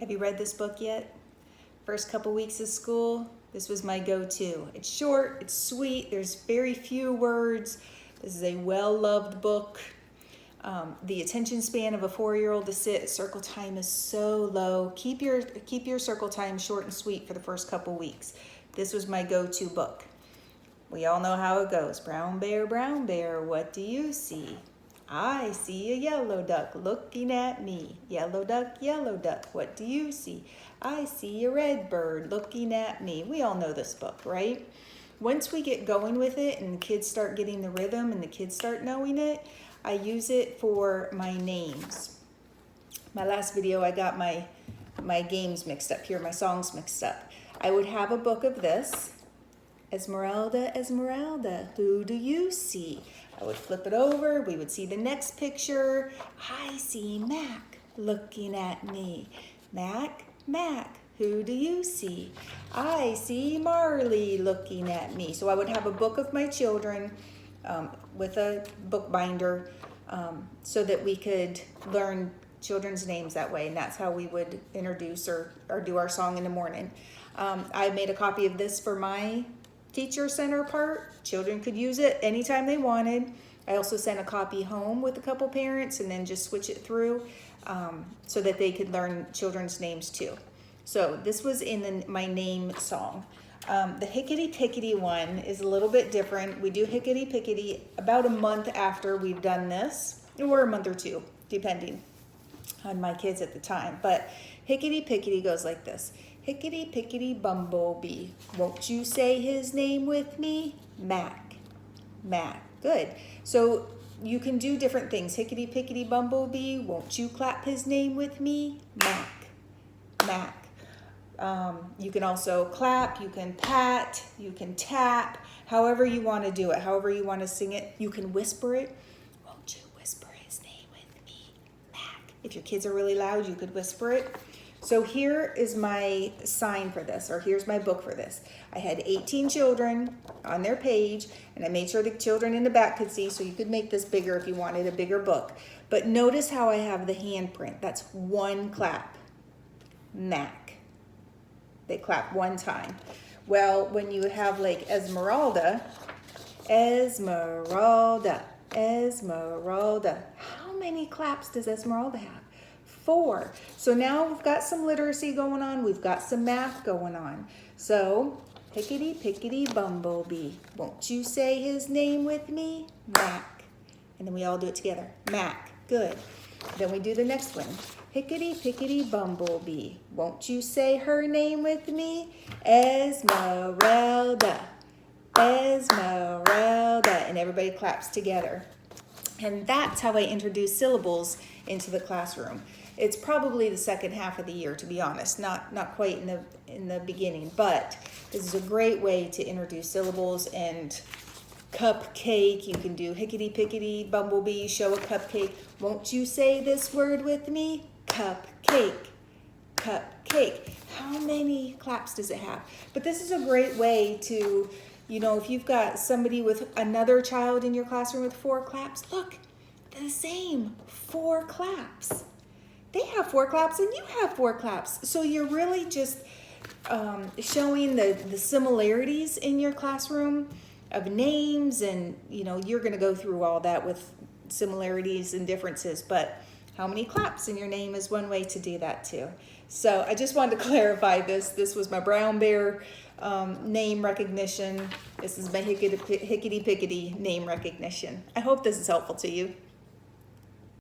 Have you read this book yet? First couple weeks of school, this was my go-to. It's short, it's sweet, there's very few words. This is a well-loved book. The attention span of a 4-year-old to sit at circle time is so low. Keep your circle time short and sweet for the first couple weeks. This was my go-to book. We all know how it goes. Brown bear, what do you see? I see a yellow duck looking at me. Yellow duck, what do you see? I see a red bird looking at me. We all know this book, right? Once we get going with it and the kids start getting the rhythm and the kids start knowing it, I use it for my names. My last video, I got my games mixed up here, my songs mixed up. I would have a book of this. Esmeralda, Esmeralda, who do you see? I would flip it over, we would see the next picture. I see Mac looking at me. Mac, who do you see? I see Marley looking at me. So I would have a book of my children with a bookbinder so that we could learn children's names that way, and that's how we would introduce or do our song in the morning. I made a copy of this for my teacher center part. Children could use it anytime they wanted. I also sent a copy home with a couple parents and then just switch it through so that they could learn children's names too. So this was in my name song. The Hickety Pickety one is a little bit different. We do Hickety Pickety about a month after we've done this, or a month or two, depending on my kids at the time. But Hickety Pickety goes like this. Hickety Pickety Bumblebee, won't you say his name with me? Mac. Good. So you can do different things. Hickety Pickety Bumblebee, won't you clap his name with me? Mac. You can also clap, you can pat, you can tap, however you want to do it, however you want to sing it. You can whisper it. Won't you whisper his name with me? Mac. If your kids are really loud, you could whisper it. So here is my sign for this, or here's my book for this. I had 18 children on their page, and I made sure the children in the back could see, so you could make this bigger if you wanted a bigger book. But notice how I have the handprint. That's one clap. Mac. They clap one time. Well, when you have like Esmeralda, how many claps does Esmeralda have? 4. So now we've got some literacy going on. We've got some math going on. So, Hickety Pickety Bumblebee, won't you say his name with me? Mac. And then we all do it together. Mac. Good. Then we do the next one. Hickety Pickety Bumblebee, won't you say her name with me? Esmeralda. And everybody claps together. And that's how I introduce syllables into the classroom. It's probably the second half of the year, to be honest, not quite in the beginning, but this is a great way to introduce syllables. And cupcake, you can do Hickety Pickety Bumblebee, show a cupcake. Won't you say this word with me? Cupcake. How many claps does it have? But this is a great way to, if you've got somebody with another child in your classroom with 4 claps, look, the same 4 claps. They have 4 claps and you have 4 claps. So you're really just showing the similarities in your classroom of names, and you're going to go through all that with similarities and differences, but how many claps in your name is one way to do that too. So I just wanted to clarify this. This was my brown bear name recognition. This is my Hickety Pickety name recognition. I hope this is helpful to you.